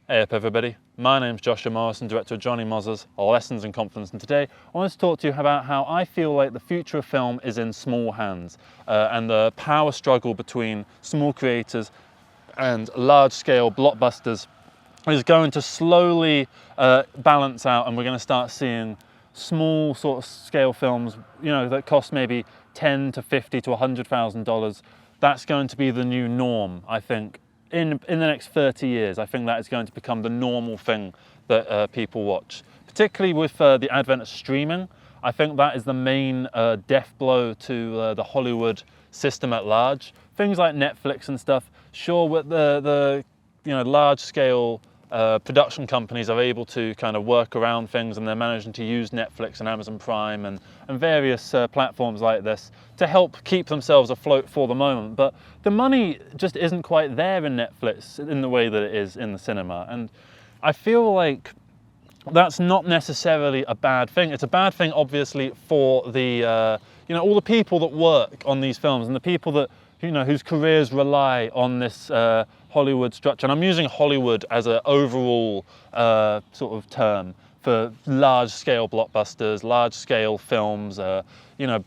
Hey up everybody, my name's Joshua Morrison, director of Johnny Moz's Lessons in Confidence, and today I want to talk to you about how I feel like the future of film is in small hands and the power struggle between small creators and large-scale blockbusters is going to slowly balance out, and we're going to start seeing small sort of scale films, that cost maybe $10 to $50 to $100,000. That's going to be the new norm, I think. In the next 30 years, I think that is going to become the normal thing that people watch. Particularly with the advent of streaming, I think that is the main death blow to the Hollywood system at large. Things like Netflix and stuff, sure, with the large-scale production companies are able to kind of work around things, and they're managing to use Netflix and Amazon Prime and various platforms like this to help keep themselves afloat for the moment. But the money just isn't quite there in Netflix in the way that it is in the cinema. And I feel like that's not necessarily a bad thing. It's a bad thing, obviously, for the all the people that work on these films and the people that whose careers rely on this Hollywood structure. And I'm using Hollywood as an overall sort of term for large-scale blockbusters, large-scale films,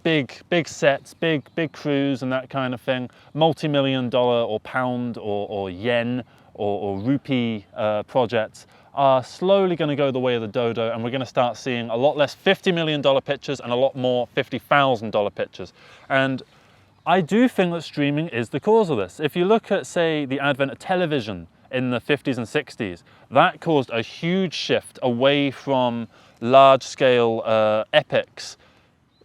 big sets, big crews and that kind of thing, multi-million-dollar or pound or yen or rupee projects are slowly going to go the way of the dodo, and we're going to start seeing a lot less $50 million pictures and a lot more $50,000 pictures. And I do think that streaming is the cause of this. If you look at, say, the advent of television in the 50s and 60s, that caused a huge shift away from large-scale epics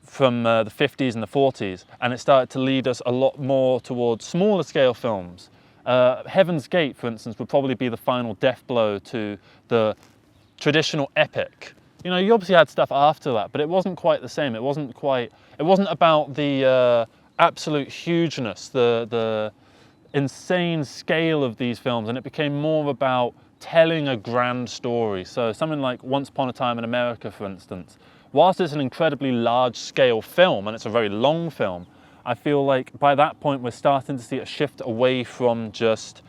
from the 50s and the 40s, and it started to lead us a lot more towards smaller-scale films. Heaven's Gate, for instance, would probably be the final death blow to the traditional epic. You obviously had stuff after that, but it wasn't quite the same. It wasn't about the absolute hugeness, the insane scale of these films, and it became more about telling a grand story. So something like Once Upon a Time in America, for instance, whilst it's an incredibly large-scale film and it's a very long film, I feel like by that point we're starting to see a shift away from just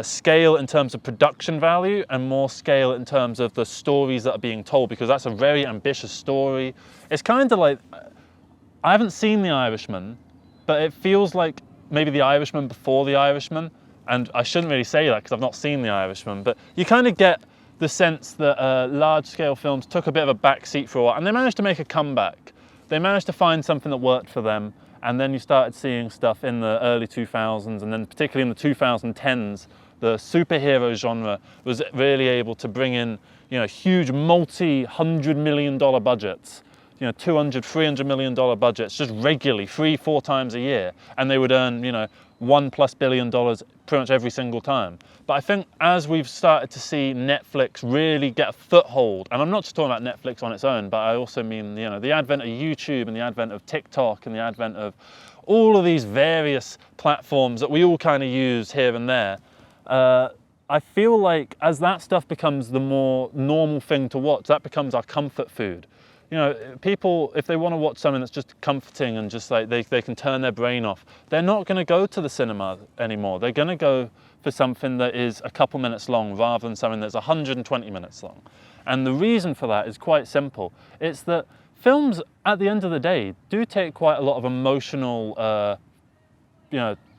scale in terms of production value and more scale in terms of the stories that are being told, because that's a very ambitious story. It's kind of like, I haven't seen The Irishman, but it feels like maybe The Irishman before The Irishman, and I shouldn't really say that because I've not seen The Irishman, but you kind of get the sense that large-scale films took a bit of a backseat for a while, and they managed to make a comeback. They managed to find something that worked for them, and then you started seeing stuff in the early 2000s, and then particularly in the 2010s, the superhero genre was really able to bring in huge multi-$100 million budgets, $200, $300 million budgets just regularly, 3-4 times a year, and they would earn, $1+ billion pretty much every single time. But I think as we've started to see Netflix really get a foothold, and I'm not just talking about Netflix on its own, but I also mean, the advent of YouTube and the advent of TikTok and the advent of all of these various platforms that we all kind of use here and there, I feel like as that stuff becomes the more normal thing to watch, that becomes our comfort food. People, if they want to watch something that's just comforting and just like they can turn their brain off, they're not going to go to the cinema anymore. They're going to go for something that is a couple minutes long rather than something that's 120 minutes long. And the reason for that is quite simple. It's that films, at the end of the day, do take quite a lot of emotional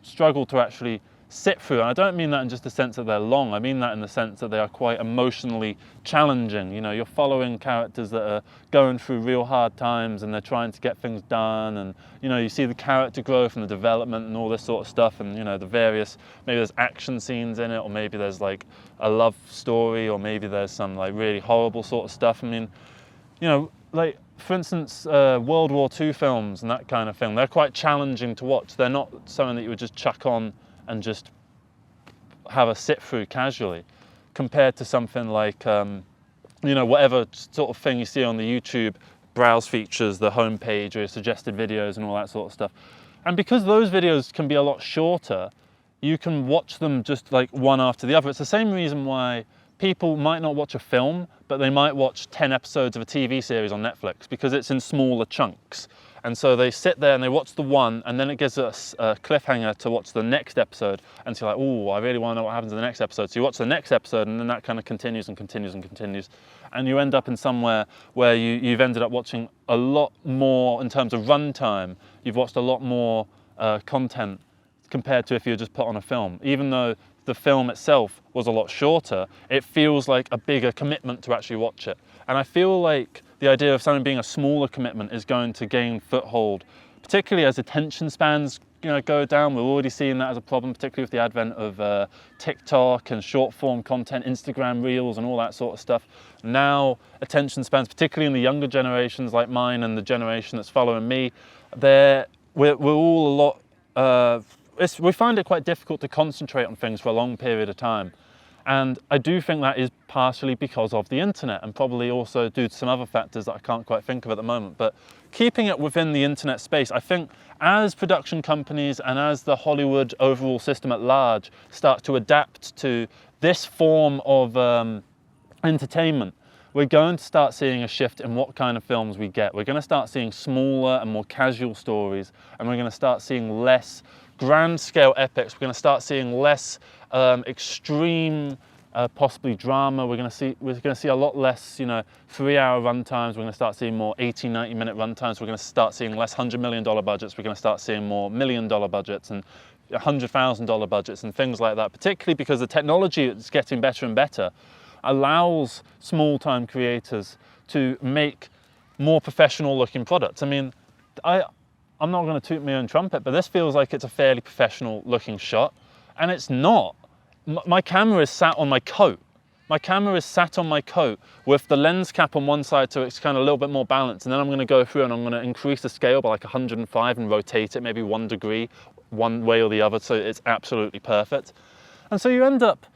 struggle to actually sit through. And I don't mean that in just the sense that they're long. I mean that in the sense that they are quite emotionally challenging. You're following characters that are going through real hard times and they're trying to get things done, and you see the character growth and the development and all this sort of stuff, and the various, maybe there's action scenes in it, or maybe there's like a love story, or maybe there's some like really horrible sort of stuff. I mean, like for instance, World War II films and that kind of thing, they're quite challenging to watch. They're not something that you would just chuck on and just have a sit through casually, compared to something like, whatever sort of thing you see on the YouTube browse features, the homepage or your suggested videos and all that sort of stuff. And because those videos can be a lot shorter, you can watch them just like one after the other. It's the same reason why people might not watch a film, but they might watch 10 episodes of a TV series on Netflix, because it's in smaller chunks. And so they sit there and they watch the one, and then it gives us a cliffhanger to watch the next episode. And so you're like, oh, I really want to know what happens in the next episode. So you watch the next episode, and then that kind of continues and continues and continues. And you end up in somewhere where you've ended up watching a lot more in terms of runtime. You've watched a lot more content compared to if you just put on a film. Even though the film itself was a lot shorter, it feels like a bigger commitment to actually watch it. And I feel like the idea of something being a smaller commitment is going to gain foothold, particularly as attention spans go down. We're already seeing that as a problem, particularly with the advent of TikTok and short form content, Instagram Reels and all that sort of stuff. Now attention spans, particularly in the younger generations like mine and the generation that's following me, we're all a lot, we find it quite difficult to concentrate on things for a long period of time. And I do think that is partially because of the internet, and probably also due to some other factors that I can't quite think of at the moment. But keeping it within the internet space, I think as production companies and as the Hollywood overall system at large start to adapt to this form of entertainment, we're going to start seeing a shift in what kind of films we get. We're going to start seeing smaller and more casual stories, and we're going to start seeing less grand scale epics. We're going to start seeing less extreme, possibly drama. We're going to see a lot less, 3-hour runtimes. We're going to start seeing more 80, 90-minute runtimes. We're going to start seeing less $100 million budgets. We're going to start seeing more $1 million budgets and $100,000 budgets and things like that. Particularly because the technology is getting better and better, allows small-time creators to make more professional-looking products. I mean, I'm not going to toot my own trumpet, but this feels like it's a fairly professional-looking shot, and it's not. My camera is sat on my coat. My camera is sat on my coat with the lens cap on one side so it's kind of a little bit more balanced, and then I'm going to go through and I'm going to increase the scale by like 105 and rotate it maybe 1 degree one way or the other so it's absolutely perfect. And so you end up,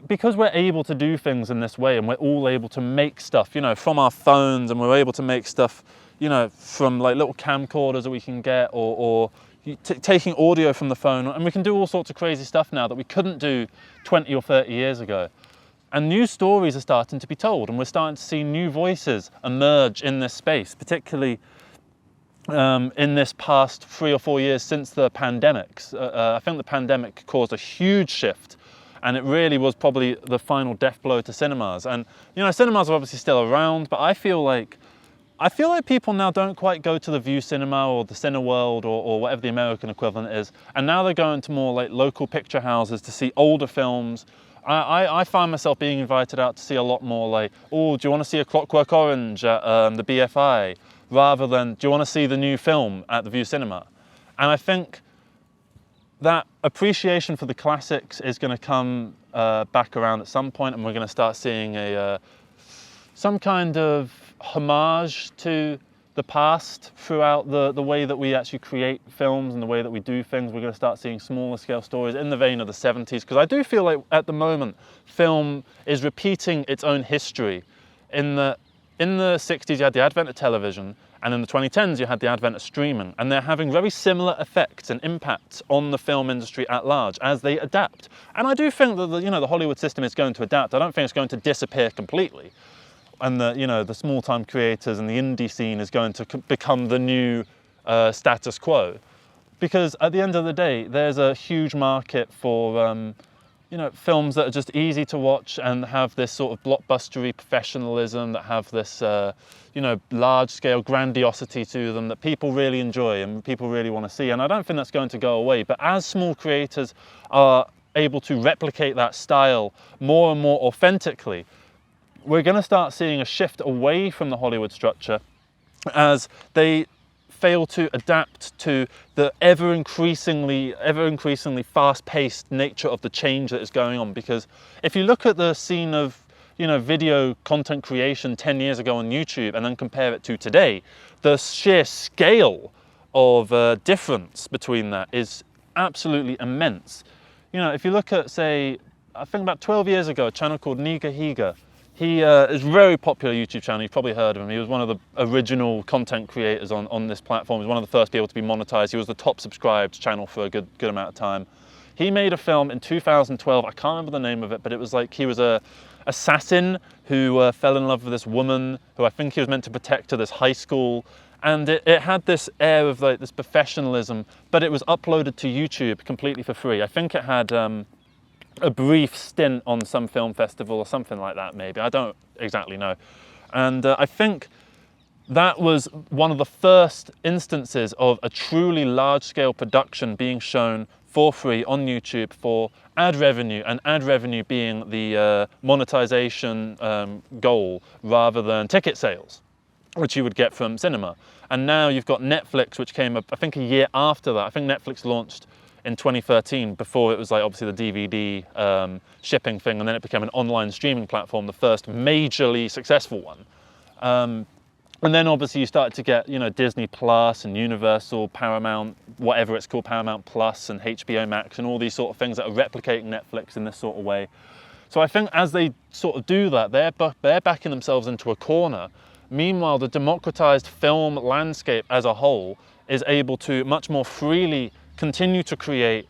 because we're able to do things in this way, and we're all able to make stuff, from our phones, and we're able to make stuff, from like little camcorders that we can get, or taking audio from the phone, and we can do all sorts of crazy stuff now that we couldn't do 20 or 30 years ago. And new stories are starting to be told, and we're starting to see new voices emerge in this space, particularly in this past 3 or 4 years since the pandemics. I think the pandemic caused a huge shift, and it really was probably the final death blow to cinemas. And cinemas are obviously still around, but I feel like people now don't quite go to the View Cinema or the Cineworld or whatever the American equivalent is, and now they're going to more like local picture houses to see older films. I find myself being invited out to see a lot more like, oh, do you want to see A Clockwork Orange at the BFI, rather than, do you want to see the new film at the View Cinema? And I think that appreciation for the classics is going to come back around at some point, and we're going to start seeing some kind of homage to the past throughout the way that we actually create films and the way that we do things. We're going to start seeing smaller scale stories in the vein of the 70s, because I do feel like at the moment film is repeating its own history. In the 60s you had the advent of television, and in the 2010s you had the advent of streaming, and they're having very similar effects and impacts on the film industry at large as they adapt. And I do think that the Hollywood system is going to adapt. I don't think it's going to disappear completely. And the small-time creators and the indie scene is going to become the new status quo, because at the end of the day, there's a huge market for films that are just easy to watch and have this sort of blockbustery professionalism, that have this large-scale grandiosity to them that people really enjoy and people really want to see. And I don't think that's going to go away. But as small creators are able to replicate that style more and more authentically, we're going to start seeing a shift away from the Hollywood structure as they fail to adapt to the ever increasingly fast-paced nature of the change that is going on. Because if you look at the scene of video content creation 10 years ago on YouTube and then compare it to today, the sheer scale of difference between that is absolutely immense. If you look at, say, I think about 12 years ago, a channel called Niga Higa. He is a very popular YouTube channel. You've probably heard of him. He was one of the original content creators on this platform. He was one of the first people to be monetized. He was the top subscribed channel for a good amount of time. He made a film in 2012. I can't remember the name of it, but it was like he was a assassin who fell in love with this woman who I think he was meant to protect at this high school. And it had this air of like this professionalism, but it was uploaded to YouTube completely for free. I think it had a brief stint on some film festival or something like that, maybe. I don't exactly know. And I think that was one of the first instances of a truly large-scale production being shown for free on YouTube for ad revenue, and ad revenue being the monetization goal rather than ticket sales, which you would get from cinema. And now you've got Netflix, which came up, I think, a year after that. I think Netflix launched in 2013, before it was like obviously the DVD shipping thing, and then it became an online streaming platform, the first majorly successful one. And then obviously you started to get, you know, Disney Plus and Universal, Paramount, whatever it's called, Paramount Plus and HBO Max and all these sort of things that are replicating Netflix in this sort of way. So I think as they sort of do that, they're backing themselves into a corner. Meanwhile, the democratized film landscape as a whole is able to much more freely continue to create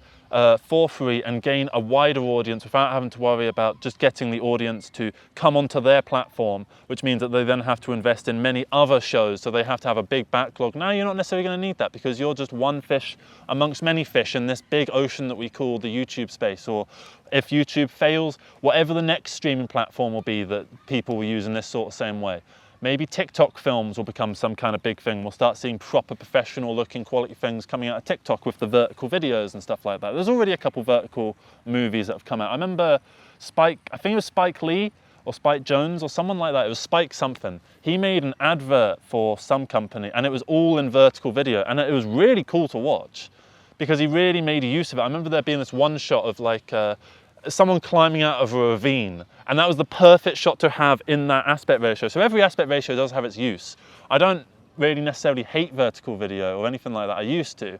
for free and gain a wider audience without having to worry about just getting the audience to come onto their platform, which means that they then have to invest in many other shows, so they have to have a big backlog. Now you're not necessarily going to need that, because you're just one fish amongst many fish in this big ocean that we call the YouTube space. Or if YouTube fails, whatever the next streaming platform will be that people will use in this sort of same way. Maybe TikTok films will become some kind of big thing. We'll start seeing proper professional looking quality things coming out of TikTok with the vertical videos and stuff like that. There's already a couple vertical movies that have come out. I remember I think it was Spike Lee or Spike Jones or someone like that. It was Spike something. He made an advert for some company and it was all in vertical video, and it was really cool to watch because he really made use of it. I remember there being this one shot of like someone climbing out of a ravine, and that was the perfect shot to have in that aspect ratio. So every aspect ratio does have its use. I don't really necessarily hate vertical video or anything like that. I used to,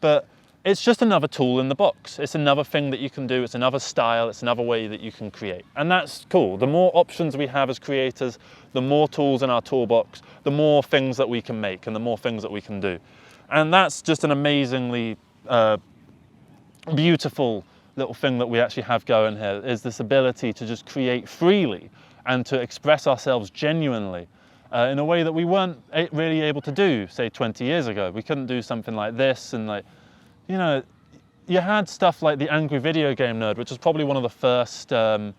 but it's just another tool in the box. It's another thing that you can do. It's another style. It's another way that you can create, and that's cool. The more options we have as creators, the more tools in our toolbox, the more things that we can make and the more things that we can do. And that's just an amazingly beautiful little thing that we actually have going here, is this ability to just create freely and to express ourselves genuinely in a way that we weren't really able to do, say, 20 years ago. We couldn't do something like this, and like, you know, you had stuff like the Angry Video Game Nerd, which was probably one of the first, you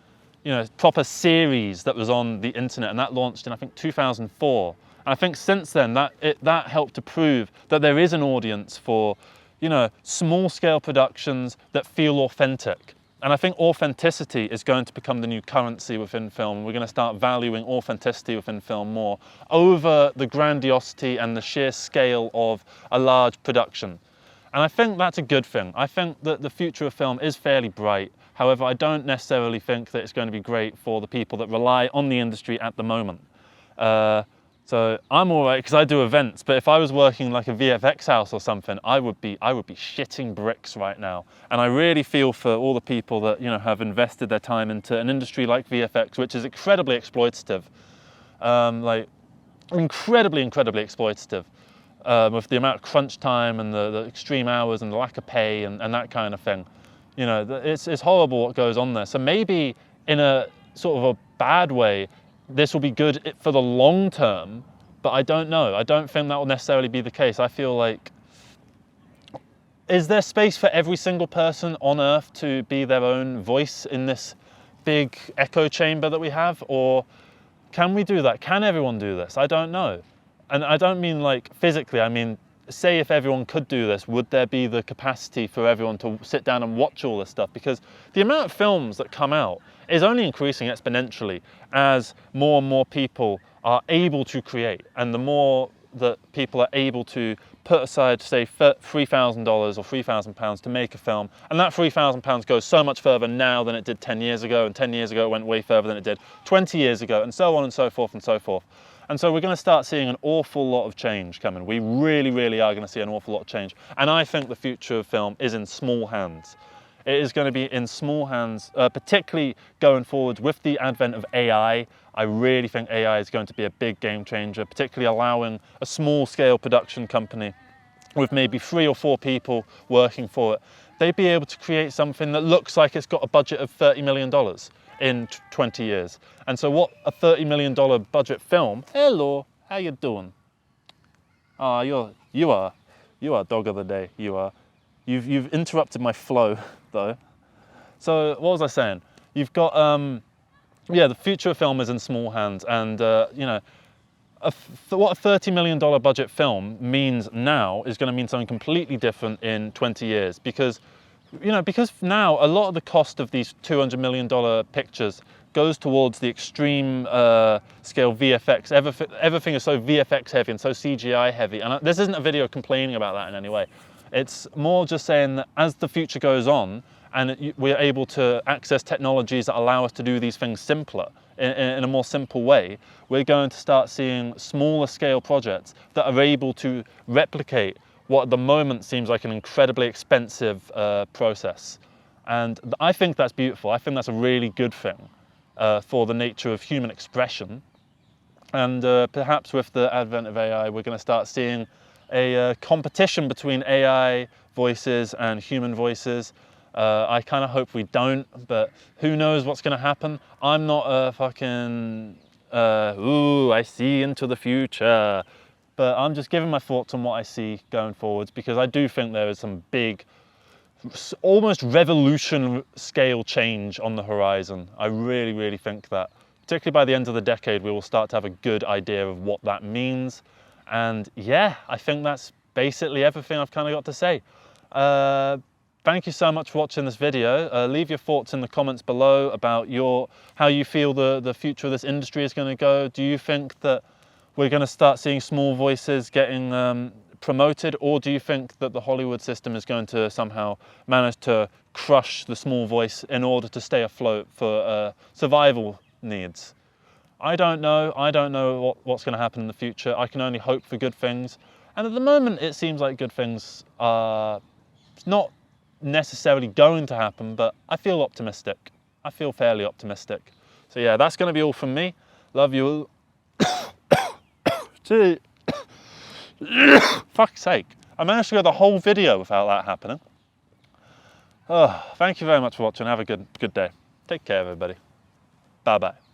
know, proper series that was on the internet, and that launched in, I think, 2004. And I think since then that helped to prove that there is an audience for, you know, small-scale productions that feel authentic. And I think authenticity is going to become the new currency within film. We're going to start valuing authenticity within film more over the grandiosity and the sheer scale of a large production. And I think that's a good thing. I think that the future of film is fairly bright. However, I don't necessarily think that it's going to be great for the people that rely on the industry at the moment. So I'm all right because I do events, but if I was working like a VFX house or something, I would be shitting bricks right now. And I really feel for all the people that, you know, have invested their time into an industry like VFX, which is incredibly exploitative, like incredibly exploitative, with the amount of crunch time and the extreme hours and the lack of pay and that kind of thing. You know, it's horrible what goes on there. So maybe in a sort of a bad way, this will be good for the long term, but I don't know. I don't think that will necessarily be the case. I feel like, is there space for every single person on Earth to be their own voice in this big echo chamber that we have? Or can we do that? Can everyone do this? I don't know. And I don't mean like physically, I mean, say if everyone could do this, would there be the capacity for everyone to sit down and watch all this stuff? Because the amount of films that come out is only increasing exponentially as more and more people are able to create, and the more that people are able to put aside, say, $3,000 or £3,000 to make a film, and that £3,000 goes so much further now than it did 10 years ago, and 10 years ago it went way further than it did 20 years ago, and so on and so forth and so forth. And so we're going to start seeing an awful lot of change coming. We really are going to see an awful lot of change. And I think the future of film is in small hands. It is going to be in small hands, particularly going forward with the advent of AI. I really think AI is going to be a big game changer, particularly allowing a small-scale production company with maybe 3 or 4 people working for it. They'd be able to create something that looks like it's got a budget of $30 million in 20 years. And so what a $30 million budget film, hello, how you doing? Ah, you are dog of the day. You are. You've interrupted my flow though. So what was I saying? You've got yeah, the future of film is in small hands, and you know, what a $30 million budget film means now is going to mean something completely different in 20 years, because you know, because now a lot of the cost of these $200 million pictures goes towards the extreme scale VFX. Everything is so VFX heavy and so CGI heavy, and this isn't a video complaining about that in any way. It's more just saying that as the future goes on and we're able to access technologies that allow us to do these things simpler, in a more simple way, we're going to start seeing smaller scale projects that are able to replicate what at the moment seems like an incredibly expensive process. And I think that's beautiful. I think that's a really good thing for the nature of human expression. And perhaps with the advent of AI, we're going to start seeing a competition between AI voices and human voices. I kind of hope we don't, but who knows what's going to happen. I'm not a fucking, ooh, I see into the future. But I'm just giving my thoughts on what I see going forwards, because I do think there is some big, almost revolution scale change on the horizon. I really, really think that. Particularly by the end of the decade, we will start to have a good idea of what that means. And yeah, I think that's basically everything I've kind of got to say. Thank you so much for watching this video. Leave your thoughts in the comments below about how you feel the future of this industry is going to go. Do you think that we're going to start seeing small voices getting promoted, or do you think that the Hollywood system is going to somehow manage to crush the small voice in order to stay afloat for survival needs? I don't know. I don't know what's going to happen in the future. I can only hope for good things. And at the moment, it seems like good things are not necessarily going to happen, but I feel optimistic. I feel fairly optimistic. So yeah, that's going to be all from me. Love you all. Gee. Fuck's sake. I managed to go the whole video without that happening. Oh, thank you very much for watching. Have a good day. Take care, everybody. Bye-bye.